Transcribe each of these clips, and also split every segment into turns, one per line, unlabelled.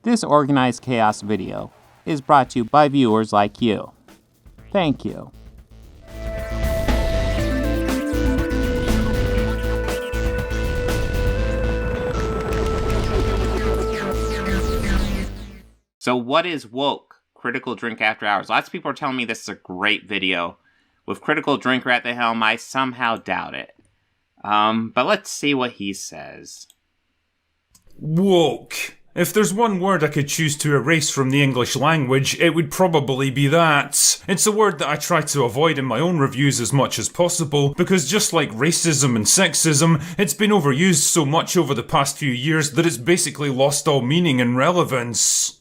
This Organized Chaos video is brought to you by viewers like you. Thank you. So what is woke? Critical Drink After Hours. Lots of people are telling me this is a great video. With Critical Drinker at the helm, I somehow doubt it. But let's see what he says.
Woke. If there's one word I could choose to erase from the English language, it would probably be that. It's a word that I try to avoid in my own reviews as much as possible, because just like racism and sexism, it's been overused so much over the past few years that it's basically lost all meaning and relevance.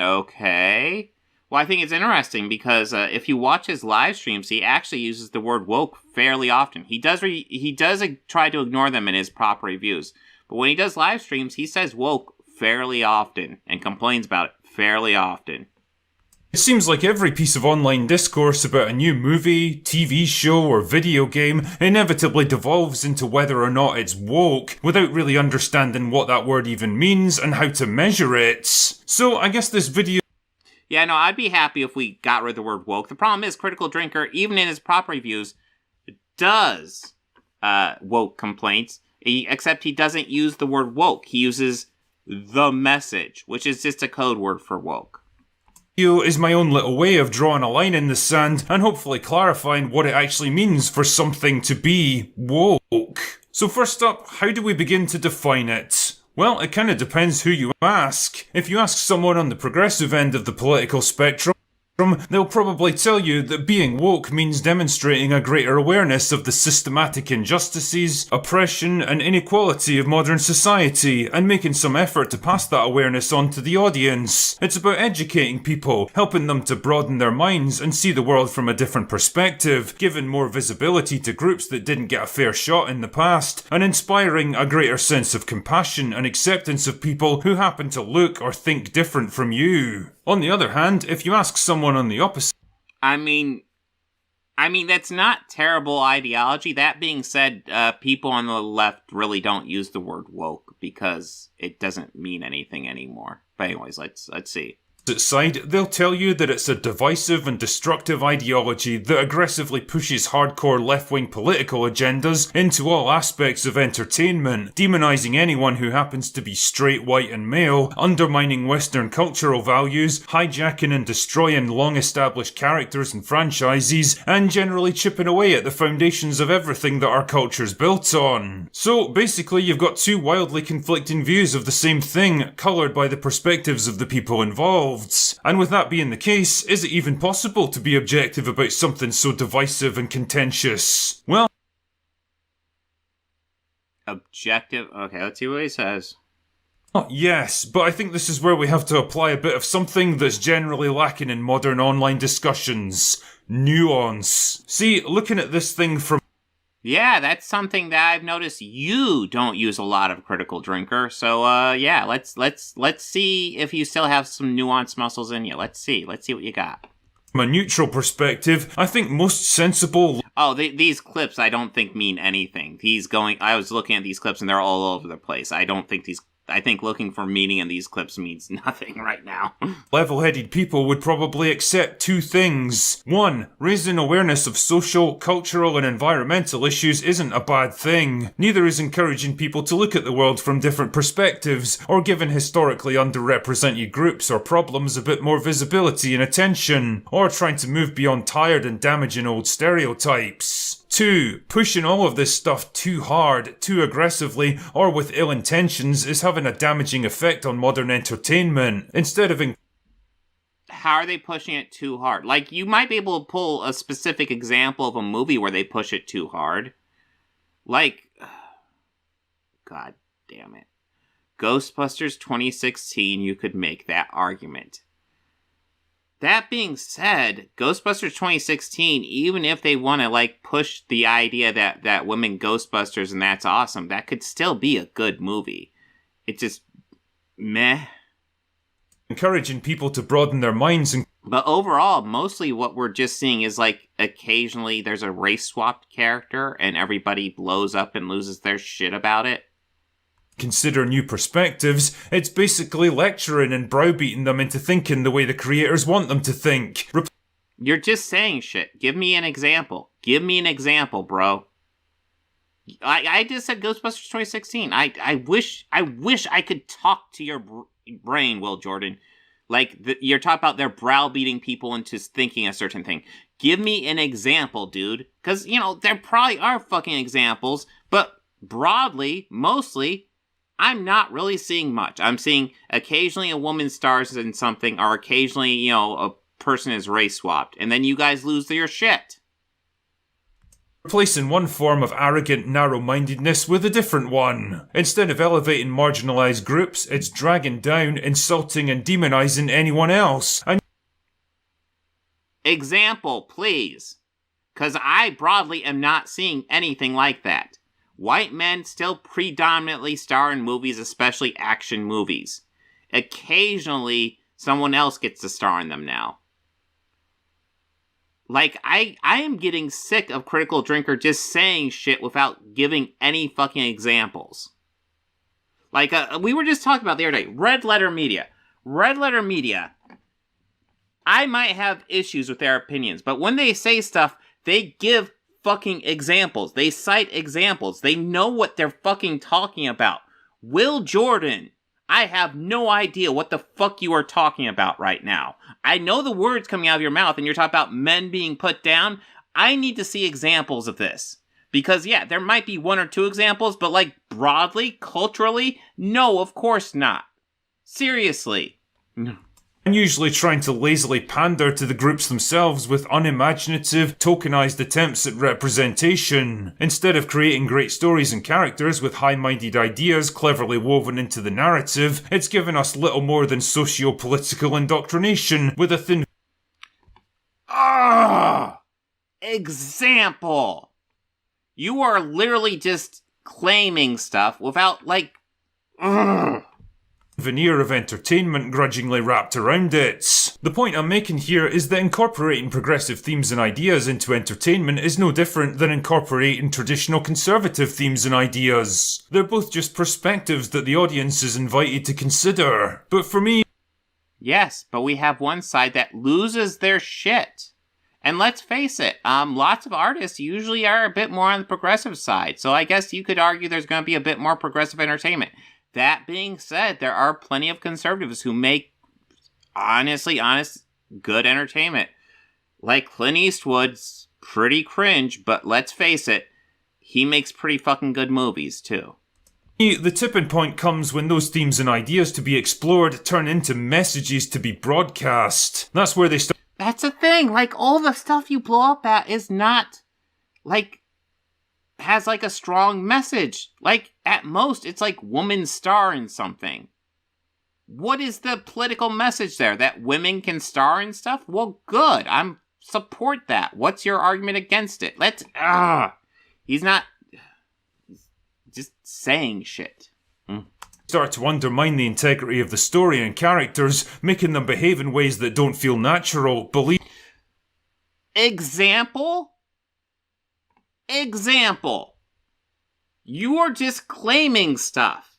Okay. Well, I think it's interesting because if you watch his live streams, he actually uses the word woke fairly often. He does try to ignore them in his proper reviews. But when he does live streams, he says woke fairly often and complains about it fairly often.
It seems like every piece of online discourse about a new movie, TV show, or video game inevitably devolves into whether or not it's woke, without really understanding what that word even means and how to measure it. So I guess this video...
Yeah, no, I'd be happy if we got rid of the word woke. The problem is Critical Drinker, even in his proper reviews, does woke complaints, except he doesn't use the word woke. He uses the message, which is just a code word for woke.
Is my own little way of drawing a line in the sand and hopefully clarifying what it actually means for something to be woke. So first up, how do we begin to define it? Well, it kinda depends who you ask. If you ask someone on the progressive end of the political spectrum, they'll probably tell you that being woke means demonstrating a greater awareness of the systematic injustices, oppression, and inequality of modern society, and making some effort to pass that awareness on to the audience. It's about educating people, helping them to broaden their minds and see the world from a different perspective, giving more visibility to groups that didn't get a fair shot in the past, and inspiring a greater sense of compassion and acceptance of people who happen to look or think different from you. On the other hand, if you ask someone on the opposite...
I mean, that's not terrible ideology. That being said, people on the left really don't use the word woke because it doesn't mean anything anymore. But anyways, let's see.
Side, they'll tell you that it's a divisive and destructive ideology that aggressively pushes hardcore left-wing political agendas into all aspects of entertainment, demonizing anyone who happens to be straight, white and male, undermining Western cultural values, hijacking and destroying long-established characters and franchises, and generally chipping away at the foundations of everything that our culture's built on. So, basically, you've got two wildly conflicting views of the same thing, coloured by the perspectives of the people involved. And with that being the case, is it even possible to be objective about something so divisive and contentious? Well...
Objective? Okay, let's see what he says.
Yes, but I think this is where we have to apply a bit of something that's generally lacking in modern online discussions. Nuance. See, looking at this thing from...
Yeah, that's something that I've noticed you don't use a lot of Critical Drinker. So, yeah, let's see if you still have some nuanced muscles in you. Let's see what you got.
From a neutral perspective, I think most sensible...
Oh, these clips I don't think mean anything. I was looking at these clips and they're all over the place. I think looking for meaning in these clips means nothing right now.
Level-headed people would probably accept two things. One, raising awareness of social, cultural and environmental issues isn't a bad thing. Neither is encouraging people to look at the world from different perspectives, or giving historically underrepresented groups or problems a bit more visibility and attention, or trying to move beyond tired and damaging old stereotypes. 2. Pushing all of this stuff too hard, too aggressively, or with ill intentions is having a damaging effect on modern entertainment. Instead of...
How are they pushing it too hard? Like, you might be able to pull a specific example of a movie where they push it too hard. Like... God damn it. Ghostbusters 2016, you could make that argument. That being said, Ghostbusters 2016, even if they want to, push the idea that women Ghostbusters and that's awesome, that could still be a good movie. It's just... meh.
Encouraging people to broaden their minds and...
But overall, mostly what we're just seeing is, occasionally there's a race-swapped character and everybody blows up and loses their shit about it.
consider new perspectives, it's basically lecturing and browbeating them into thinking the way the creators want them to think.
You're just saying shit. Give me an example. Give me an example, bro. I just said Ghostbusters 2016. I wish I could talk to your brain, Will Jordan. Like, you're talking about they're browbeating people into thinking a certain thing. Give me an example, dude. Because, there probably are fucking examples, but broadly, mostly, I'm not really seeing much. I'm seeing occasionally a woman stars in something, or occasionally, a person is race swapped, and then you guys lose your shit.
Replacing one form of arrogant narrow-mindedness with a different one. Instead of elevating marginalised groups, it's dragging down, insulting and demonising anyone else.
Example, please. Because I broadly am not seeing anything like that. White men still predominantly star in movies, especially action movies. Occasionally, someone else gets to star in them now. Like, I am getting sick of Critical Drinker just saying shit without giving any fucking examples. Like, we were just talking about the other day, Red Letter Media. Red Letter Media, I might have issues with their opinions, but when they say stuff, they give fucking examples. They cite examples. They know what they're fucking talking about. Will Jordan, I have no idea what the fuck you are talking about right now. I know the words coming out of your mouth and you're talking about men being put down. I need to see examples of this. Because, yeah, there might be one or two examples, but, like, broadly, culturally, no, of course not. Seriously.
And usually trying to lazily pander to the groups themselves with unimaginative, tokenized attempts at representation. Instead of creating great stories and characters with high-minded ideas cleverly woven into the narrative, it's given us little more than socio-political indoctrination with a thin...
Example! You are literally just claiming stuff without, like...
veneer of entertainment grudgingly wrapped around it. The point I'm making here is that incorporating progressive themes and ideas into entertainment is no different than incorporating traditional conservative themes and ideas. They're both just perspectives that the audience is invited to consider. But for me...
Yes, but we have one side that loses their shit. And let's face it, lots of artists usually are a bit more on the progressive side, so I guess you could argue there's going to be a bit more progressive entertainment. That being said, there are plenty of conservatives who make honest, good entertainment. Like Clint Eastwood's pretty cringe, but let's face it, he makes pretty fucking good movies, too.
The tipping point comes when those themes and ideas to be explored turn into messages to be broadcast. That's where they start...
That's the thing, like, all the stuff you blow up at is not, like... has like a strong message. Like, at most, it's like woman star in something. What is the political message there? That women can star in stuff? Well, good. I'm support that. What's your argument against it? He's not just saying shit.
Start to undermine the integrity of the story and characters, making them behave in ways that don't feel natural.
Example? You are just claiming stuff.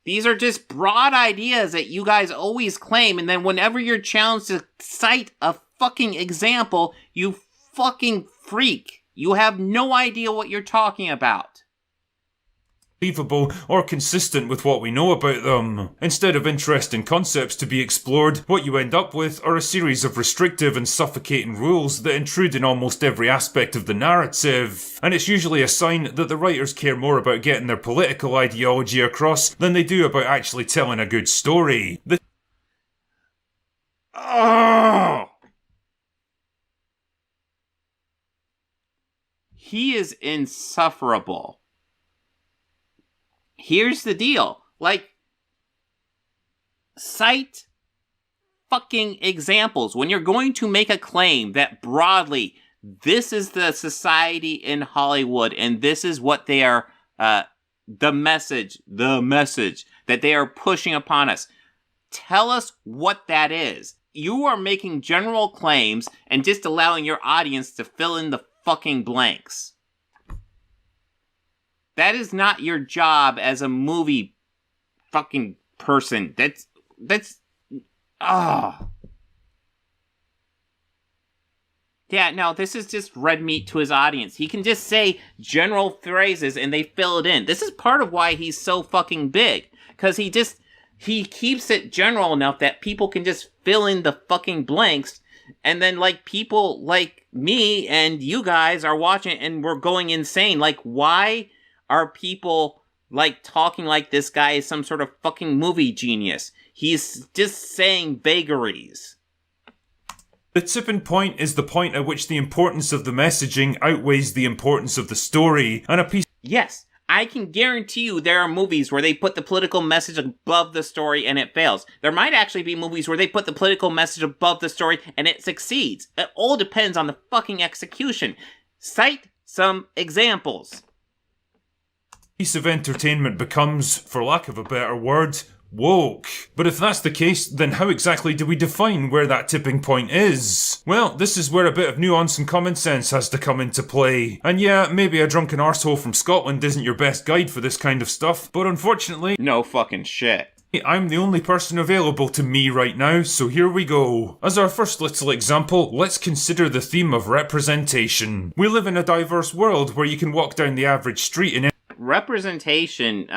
These are just broad ideas that you guys always claim, and then whenever you're challenged to cite a fucking example, you fucking freak. You have no idea what you're talking about.
Believable or consistent with what we know about them. Instead of interesting concepts to be explored, what you end up with are a series of restrictive and suffocating rules that intrude in almost every aspect of the narrative. And it's usually a sign that the writers care more about getting their political ideology across than they do about actually telling a good story.
He is insufferable. Here's the deal. Like, cite fucking examples. When you're going to make a claim that broadly, this is the society in Hollywood, and this is what they are, the message that they are pushing upon us. Tell us what that is. You are making general claims and just allowing your audience to fill in the fucking blanks. That is not your job as a movie fucking person. Ah. Yeah, no, this is just red meat to his audience. He can just say general phrases and they fill it in. This is part of why he's so fucking big. Because he keeps it general enough that people can just fill in the fucking blanks. And then, like, people like me and you guys are watching it and we're going insane. Like, why are people, like, talking like this guy is some sort of fucking movie genius? He's just saying vagaries.
The tipping point is the point at which the importance of the messaging outweighs the importance of the story, and a piece...
Yes, I can guarantee you there are movies where they put the political message above the story and it fails. There might actually be movies where they put the political message above the story and it succeeds. It all depends on the fucking execution. Cite some examples.
Piece of entertainment becomes, for lack of a better word, woke. But if that's the case, then how exactly do we define where that tipping point is? Well, this is where a bit of nuance and common sense has to come into play. And yeah, maybe a drunken arsehole from Scotland isn't your best guide for this kind of stuff, but unfortunately...
No fucking shit.
I'm the only person available to me right now, so here we go. As our first little example, let's consider the theme of representation. We live in a diverse world where you can walk down the average street and...
Representation,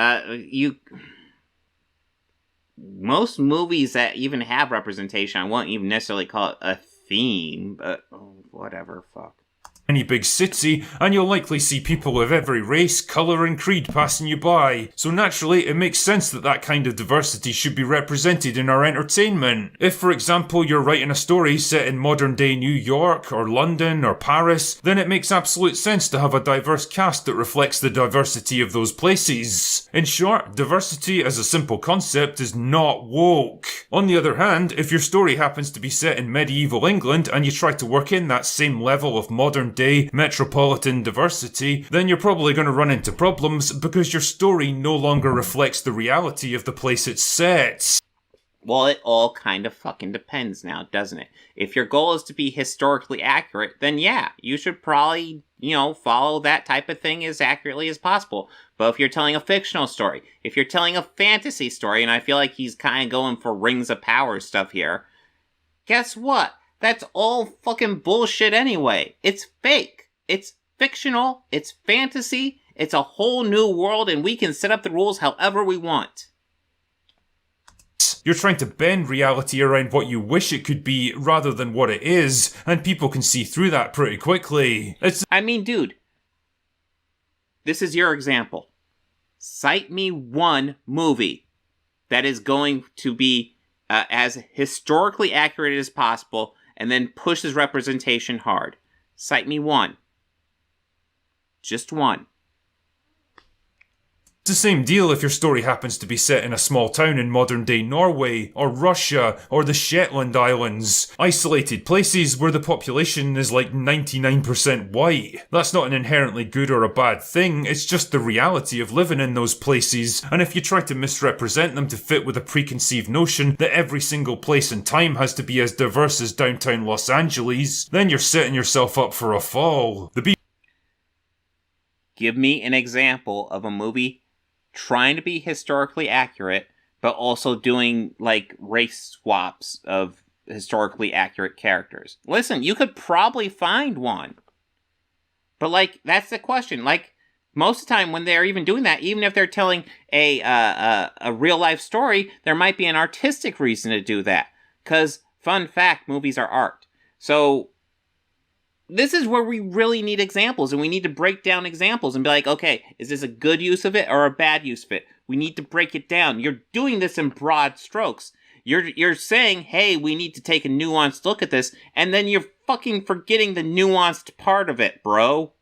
most movies that even have representation, I won't even necessarily call it a theme, but whatever, fuck.
Any big city, and you'll likely see people of every race, colour and creed passing you by. So naturally, it makes sense that that kind of diversity should be represented in our entertainment. If, for example, you're writing a story set in modern-day New York, or London, or Paris, then it makes absolute sense to have a diverse cast that reflects the diversity of those places. In short, diversity as a simple concept is not woke. On the other hand, if your story happens to be set in medieval England, and you try to work in that same level of modern-day metropolitan diversity, then you're probably going to run into problems because your story no longer reflects the reality of the place it's set.
Well, it all kind of fucking depends now, doesn't it? If your goal is to be historically accurate, then yeah, you should probably, follow that type of thing as accurately as possible. But if you're telling a fictional story, if you're telling a fantasy story, and I feel like he's kind of going for Rings of Power stuff here, guess what? That's all fucking bullshit anyway. It's fake. It's fictional. It's fantasy. It's a whole new world, and we can set up the rules however we want.
You're trying to bend reality around what you wish it could be rather than what it is, and people can see through that pretty quickly.
Dude, this is your example. Cite me one movie that is going to be as historically accurate as possible and then pushes representation hard. Cite me one. Just one.
It's the same deal if your story happens to be set in a small town in modern-day Norway, or Russia, or the Shetland Islands. Isolated places where the population is like 99% white. That's not an inherently good or a bad thing, it's just the reality of living in those places, and if you try to misrepresent them to fit with a preconceived notion that every single place and time has to be as diverse as downtown Los Angeles, then you're setting yourself up for a fall.
Give me an example of a movie trying to be historically accurate, but also doing, like, race swaps of historically accurate characters. Listen, you could probably find one. But, like, that's the question. Like, most of the time when they're even doing that, even if they're telling a real-life story, there might be an artistic reason to do that. Because, fun fact, movies are art. So this is where we really need examples, and we need to break down examples and be like, okay, is this a good use of it or a bad use of it? We need to break it down. You're doing this in broad strokes. You're saying, hey, we need to take a nuanced look at this, and then you're fucking forgetting the nuanced part of it, bro.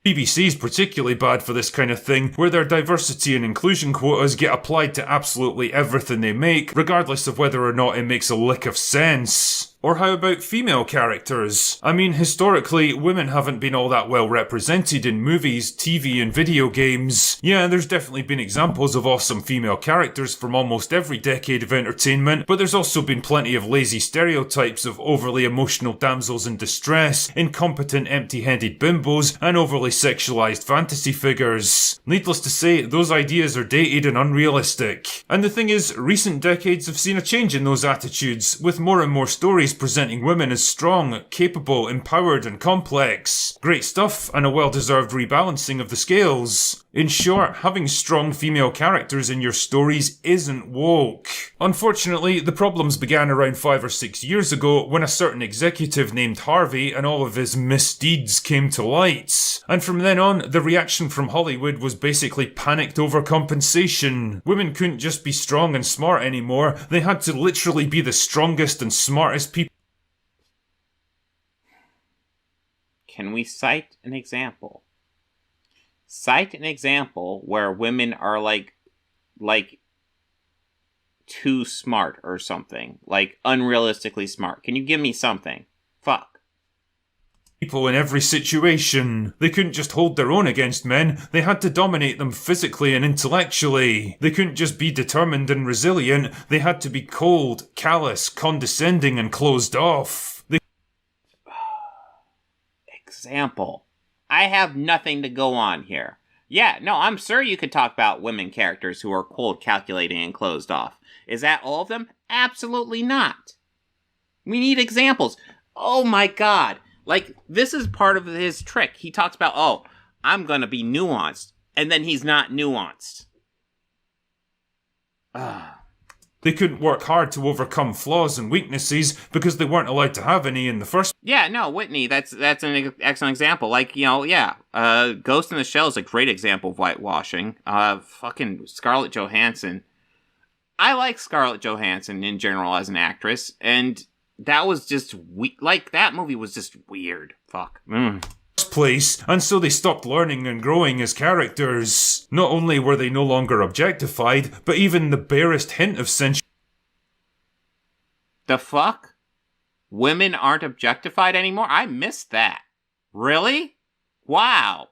BBC's particularly bad for this kind of thing, where their diversity and inclusion quotas get applied to absolutely everything they make, regardless of whether or not it makes a lick of sense. Or how about female characters? I mean, historically, women haven't been all that well represented in movies, TV, and video games. Yeah, there's definitely been examples of awesome female characters from almost every decade of entertainment, but there's also been plenty of lazy stereotypes of overly emotional damsels in distress, incompetent empty-headed bimbos, and overly sexualized fantasy figures. Needless to say, those ideas are dated and unrealistic. And the thing is, recent decades have seen a change in those attitudes, with more and more stories presenting women as strong, capable, empowered, and complex. Great stuff, and a well-deserved rebalancing of the scales. In short, having strong female characters in your stories isn't woke. Unfortunately, the problems began around 5 or 6 years ago when a certain executive named Harvey and all of his misdeeds came to light. And from then on, the reaction from Hollywood was basically panicked overcompensation. Women couldn't just be strong and smart anymore, they had to literally be the strongest and smartest people.
Can we cite an example? Cite an example where women are like too smart or something. Like unrealistically smart. Can you give me something? Fuck.
People in every situation. They couldn't just hold their own against men, they had to dominate them physically and intellectually. They couldn't just be determined and resilient, they had to be cold, callous, condescending, and closed off.
Example. I have nothing to go on here. Yeah, no, I'm sure you could talk about women characters who are cold, calculating, and closed off. Is that all of them? Absolutely not. We need examples. Oh my god. Like, this is part of his trick. He talks about, oh, I'm gonna be nuanced. And then he's not nuanced.
They couldn't work hard to overcome flaws and weaknesses because they weren't allowed to have any in the first.
Yeah, no, Whitney, that's an excellent example. Like, you know, yeah, Ghost in the Shell is a great example of whitewashing. Fucking Scarlett Johansson. I like Scarlett Johansson in general as an actress, and that was just that movie was just weird. Fuck.
Place, and so they stopped learning and growing as characters. Not only were they no longer objectified, but even the barest hint of sensuality.
The fuck? Women aren't objectified anymore? I missed that. Really? Wow.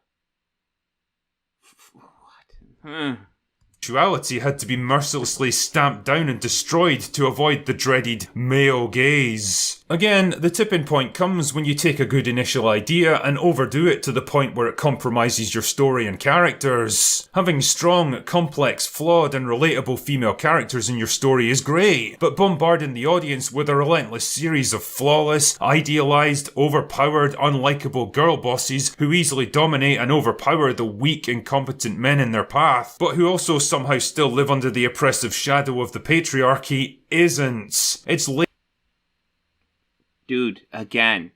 What?
Sexuality had to be mercilessly stamped down and destroyed to avoid the dreaded male gaze. Again, the tipping point comes when you take a good initial idea and overdo it to the point where it compromises your story and characters. Having strong, complex, flawed, and relatable female characters in your story is great, but bombarding the audience with a relentless series of flawless, idealized, overpowered, unlikable girl bosses who easily dominate and overpower the weak, incompetent men in their path, but who also somehow still live under the oppressive shadow of the patriarchy isn't. It's
Dude, again,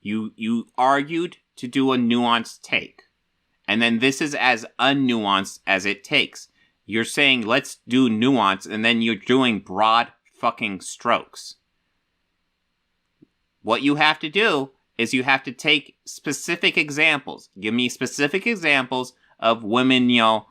you argued to do a nuanced take, and then this is as unnuanced as it takes. You're saying let's do nuance, and then you're doing broad fucking strokes. What you have to do is you have to take specific examples. Give me specific examples of women, you know,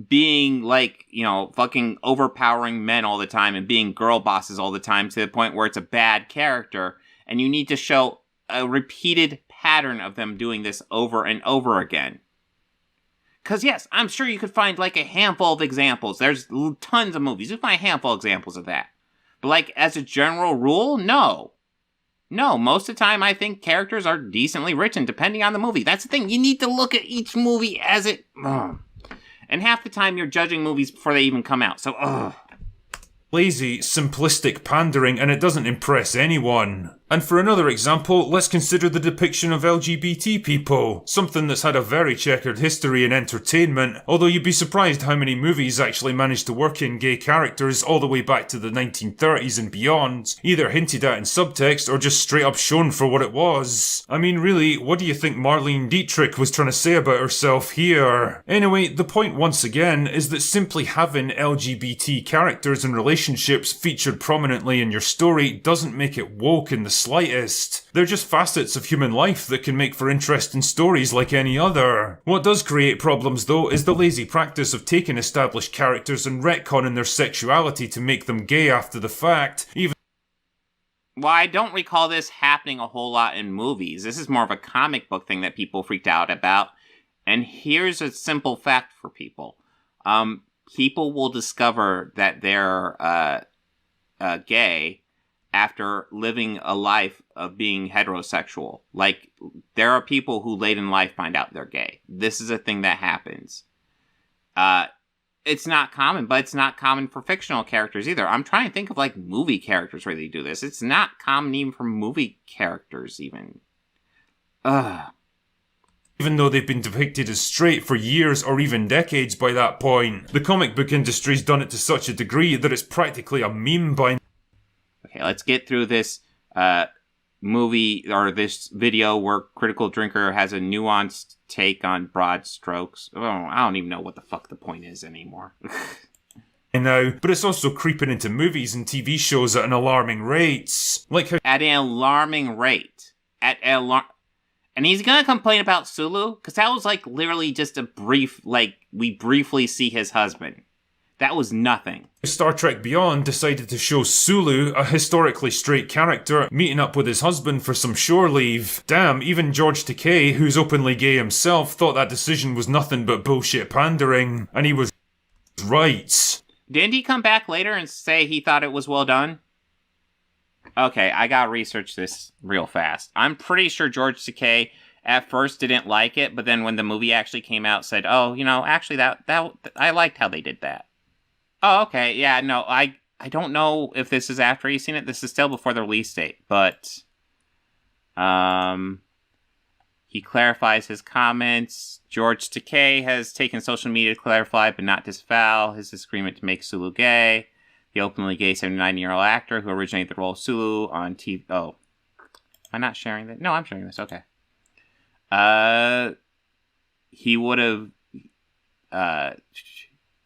being like, you know, fucking overpowering men all the time and being girl bosses all the time to the point where it's a bad character, and you need to show a repeated pattern of them doing this over and over again. Because yes, I'm sure you could find like a handful of examples. There's tons of movies. You can find a handful of examples of that. But like as a general rule, no. No, most of the time I think characters are decently written depending on the movie. That's the thing. You need to look at each movie as it... And half the time you're judging movies before they even come out, so
lazy, simplistic pandering, and it doesn't impress anyone. And for another example, let's consider the depiction of LGBT people, something that's had a very checkered history in entertainment, although you'd be surprised how many movies actually managed to work in gay characters all the way back to the 1930s and beyond, either hinted at in subtext or just straight up shown for what it was. I mean really, what do you think Marlene Dietrich was trying to say about herself here? Anyway, the point once again is that simply having LGBT characters and relationships featured prominently in your story doesn't make it woke in the slightest. They're just facets of human life that can make for interesting stories like any other. What does create problems though is the lazy practice of taking established characters and retconning their sexuality to make them gay after the fact, even
Well, I don't recall this happening a whole lot in movies. This is more of a comic book thing that people freaked out about. And here's a simple fact for people. People will discover that they're gay after living a life of being heterosexual. Like, there are people who late in life find out they're gay. This is a thing that happens. It's not common, but it's not common for fictional characters either. I'm trying to think of, like, movie characters where they do this. It's not common even for movie characters, even.
Even though they've been depicted as straight for years or even decades by that point, the comic book industry's done it to such a degree that it's practically a meme by now.
Okay, let's get through this movie, or this video where Critical Drinker has a nuanced take on broad strokes. Oh, I don't even know what the fuck the point is anymore.
Now, but it's also creeping into movies and TV shows at an alarming rate. Like how
At an alarming rate. And he's gonna complain about Sulu? Because that was, like, literally just a brief, like, we briefly see his husband. That was nothing.
Star Trek Beyond decided to show Sulu, a historically straight character, meeting up with his husband for some shore leave. Damn, even George Takei, who's openly gay himself, thought that decision was nothing but bullshit pandering. And he was right.
Didn't he come back later and say he thought it was well done? Okay, I gotta research this real fast. I'm pretty sure George Takei at first didn't like it, but then when the movie actually came out, said, "Oh, you know, actually that I liked how they did that." Oh, okay, yeah, no, I don't know if this is after he's seen it. This is still before the release date, but he clarifies his comments. George Takei has taken social media to clarify, but not disavow, his disagreement to make Sulu gay. The openly gay 79-year-old actor who originated the role of Sulu on TV. Oh, am I not sharing that? No, I'm sharing this. Okay. He would have.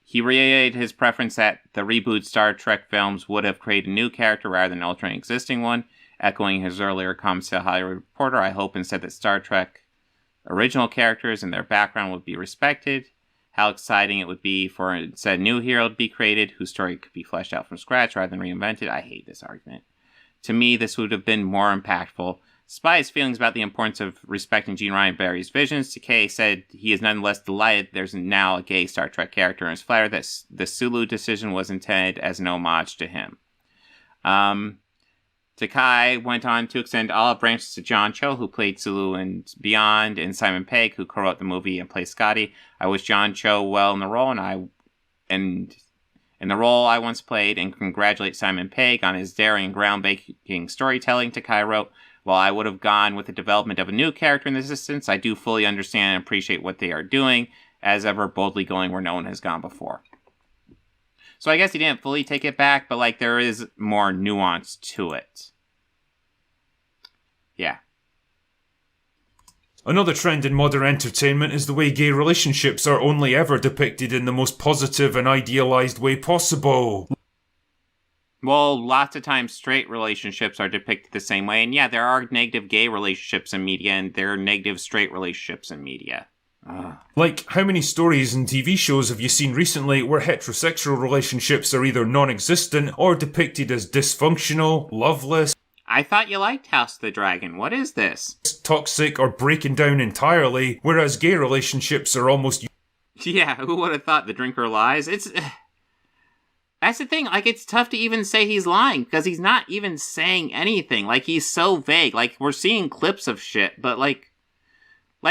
He reiterated his preference that the reboot Star Trek films would have created a new character rather than altering an existing one. Echoing his earlier comments to Hollywood Reporter, I hope instead that Star Trek original characters and their background would be respected. How exciting it would be for instead a new hero to be created, whose story could be fleshed out from scratch rather than reinvented. I hate this argument. To me, this would have been more impactful. Despite his feelings about the importance of respecting Gene Roddenberry's visions, Takei said he is nonetheless delighted there's now a gay Star Trek character and is flattered that the Sulu decision was intended as an homage to him. Takei went on to extend olive branches to John Cho, who played Sulu and Beyond, and Simon Pegg, who co-wrote the movie and played Scotty. I wish John Cho well in the role, and in the role I once played, and congratulate Simon Pegg on his daring and groundbreaking storytelling. Takei wrote, "While I would have gone with the development of a new character in this instance, I do fully understand and appreciate what they are doing, as ever boldly going where no one has gone before." So I guess he didn't fully take it back, but, like, there is more nuance to it. Yeah.
Another trend in modern entertainment is the way gay relationships are only ever depicted in the most positive and idealized way possible.
Well, lots of times straight relationships are depicted the same way, and yeah, there are negative gay relationships in media, and there are negative straight relationships in media.
Like, how many stories and TV shows have you seen recently where heterosexual relationships are either non-existent or depicted as dysfunctional, loveless,
I thought you liked House of the Dragon. What is this?
toxic, or breaking down entirely, whereas gay relationships are almost...
Yeah, who would have thought the drinker lies? That's the thing, like, it's tough to even say he's lying, because he's not even saying anything. Like, he's so vague. Like, we're seeing clips of shit, but, like,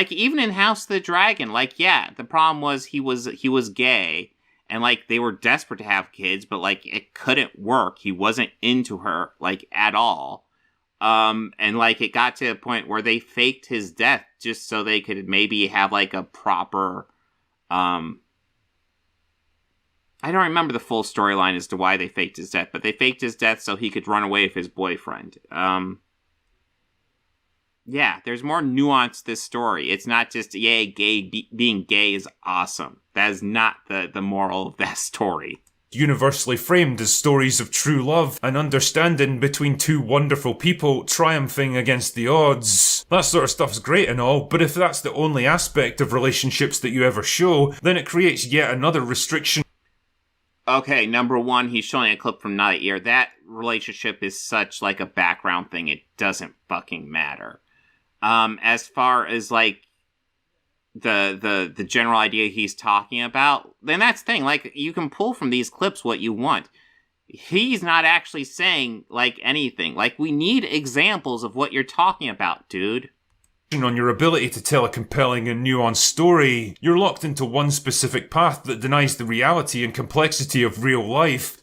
even in House of the Dragon, like, yeah, the problem was he was gay, and, like, they were desperate to have kids, but, like, it couldn't work. He wasn't into her, like, at all. And, like, it got to a point where they faked his death just so they could maybe have, like, a proper, I don't remember the full storyline as to why they faked his death, but they faked his death so he could run away with his boyfriend. Yeah, there's more nuance to this story. It's not just, yay, being gay is awesome. That is not the moral of that story.
Universally framed as stories of true love and understanding between two wonderful people triumphing against the odds. That sort of stuff's great and all, but if that's the only aspect of relationships that you ever show, then it creates yet another restriction.
Okay, number one, he's showing a clip from Nightyear. That relationship is such, like, a background thing, it doesn't fucking matter. As far as, like, the general idea he's talking about, then that's the thing, like, you can pull from these clips what you want. He's not actually saying, like, anything. Like, we need examples of what you're talking about, dude.
On your ability to tell a compelling and nuanced story, you're locked into one specific path that denies the reality and complexity of real life,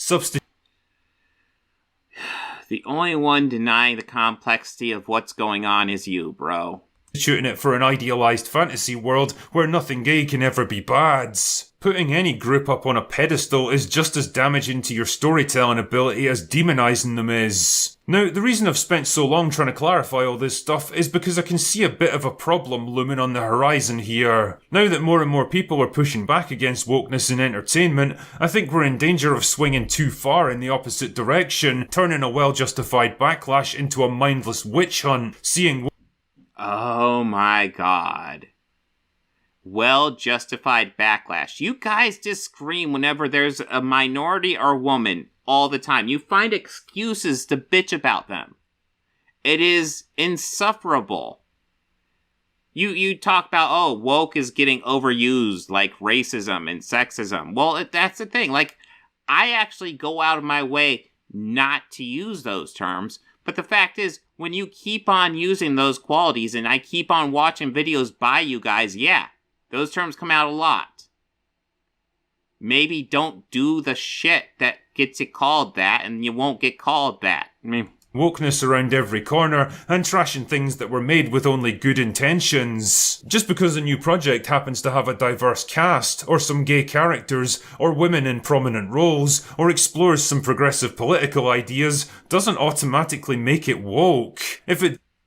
The only one denying the complexity of what's going on is you, bro.
Shooting it for an idealised fantasy world where nothing gay can ever be bad. Putting any group up on a pedestal is just as damaging to your storytelling ability as demonising them is. Now, the reason I've spent so long trying to clarify all this stuff is because I can see a bit of a problem looming on the horizon here. Now that more and more people are pushing back against wokeness in entertainment, I think we're in danger of swinging too far in the opposite direction, turning a well-justified backlash into a mindless witch hunt, seeing
Oh my god. Well-justified backlash. You guys just scream whenever there's a minority or woman all the time. You find excuses to bitch about them. It is insufferable. You talk about, oh, woke is getting overused, like racism and sexism. Well, that's the thing. Like, I actually go out of my way not to use those terms. But the fact is, when you keep on using those qualities, and I keep on watching videos by you guys, yeah, those terms come out a lot. Maybe don't do the shit that gets you called that, and you won't get called that. I mean,
wokeness around every corner and trashing things that were made with only good intentions. Just because a new project happens to have a diverse cast, or some gay characters, or women in prominent roles, or explores some progressive political ideas, doesn't automatically make it woke.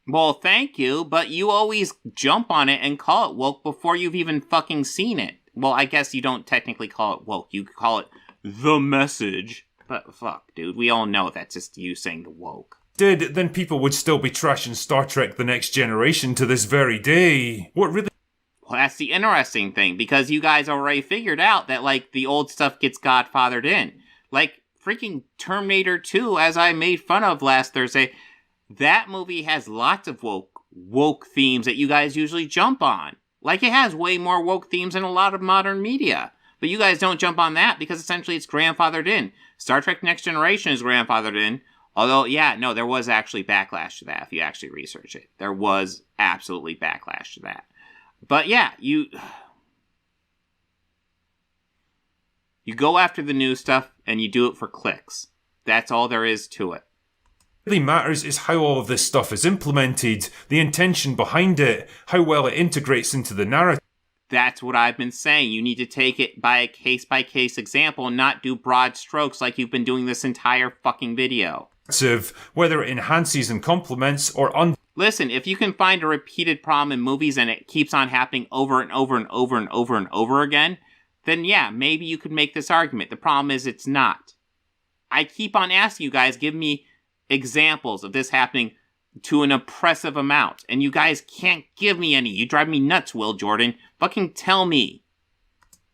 Well, thank you, but you always jump on it and call it woke before you've even fucking seen it. Well, I guess you don't technically call it woke, you call it the message. But fuck, dude, we all know that's just you saying the woke.
Then people would still be trashing Star Trek The Next Generation to this very day. What really...
Well, that's the interesting thing, because you guys already figured out that, like, the old stuff gets godfathered in. Like, freaking Terminator 2, as I made fun of last Thursday, that movie has lots of woke themes that you guys usually jump on. Like, it has way more woke themes than a lot of modern media. But you guys don't jump on that because essentially it's grandfathered in. Star Trek Next Generation is grandfathered in. Although, yeah, no, there was actually backlash to that if you actually research it. There was absolutely backlash to that. But yeah, you go after the new stuff and you do it for clicks. That's all there is to it.
What really matters is how all of this stuff is implemented, the intention behind it, how well it integrates into the narrative.
That's what I've been saying. You need to take it by a case-by-case example and not do broad strokes like you've been doing this entire fucking video.
Whether it enhances and complements or
Listen, if you can find a repeated problem in movies and it keeps on happening over and over and over and over and over again, then yeah, maybe you could make this argument. The problem is it's not. I keep on asking you guys, give me examples of this happening to an oppressive amount, and you guys can't give me any. You drive me nuts, Will Jordan. Fucking tell me.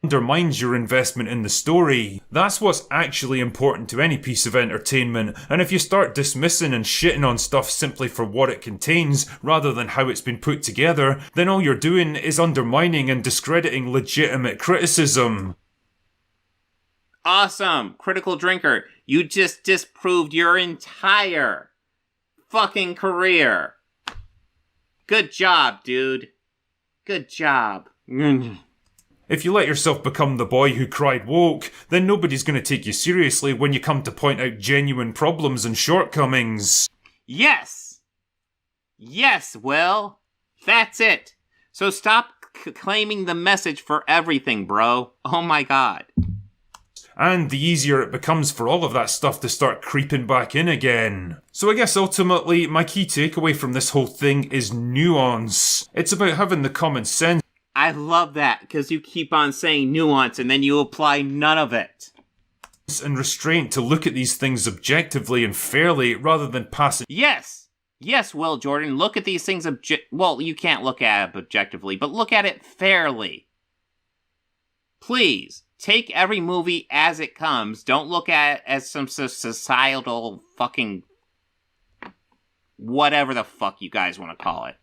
Undermines your investment in the story. That's what's actually important to any piece of entertainment, and if you start dismissing and shitting on stuff simply for what it contains, rather than how it's been put together, then all you're doing is undermining and discrediting legitimate criticism.
Awesome, Critical Drinker. You just disproved your entire fucking career. Good job, dude. Good job.
If you let yourself become the boy who cried woke, then nobody's going to take you seriously when you come to point out genuine problems and shortcomings.
Yes! Yes, Will. That's it. So stop claiming the message for everything, bro. Oh my god.
And the easier it becomes for all of that stuff to start creeping back in again. So I guess ultimately, my key takeaway from this whole thing is nuance. It's about having the common sense.
I love that, because you keep on saying nuance and then you apply none of it.
And restraint to look at these things objectively and fairly rather than passing.
Yes! Yes, Will Jordan, look at these things well, you can't look at it objectively, but look at it fairly. Please, take every movie as it comes. Don't look at it as some societal fucking whatever the fuck you guys want to call it.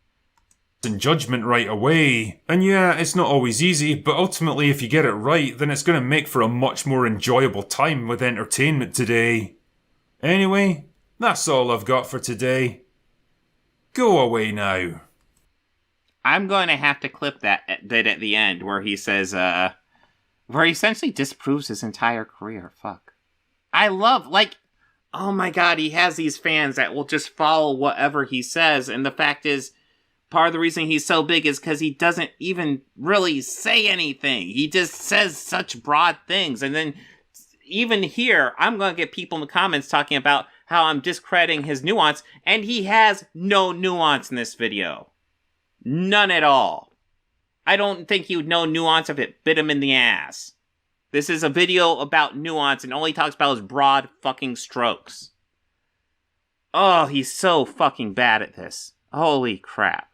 And judgment right away. And yeah, it's not always easy, but ultimately if you get it right, then it's going to make for a much more enjoyable time with entertainment today. Anyway, that's all I've got for today. Go away now.
I'm going to have to clip that bit at the end where he says, where he essentially disproves his entire career. Fuck. I love, like, oh my god, he has these fans that will just follow whatever he says, and the fact is, part of the reason he's so big is because he doesn't even really say anything. He just says such broad things. And then even here, I'm going to get people in the comments talking about how I'm discrediting his nuance. And he has no nuance in this video. None at all. I don't think he would know nuance if it bit him in the ass. This is a video about nuance and all he talks about is broad fucking strokes. Oh, he's so fucking bad at this. Holy crap.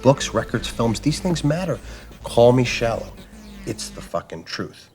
Books, records, films, these things matter. Call me shallow. It's the fucking truth.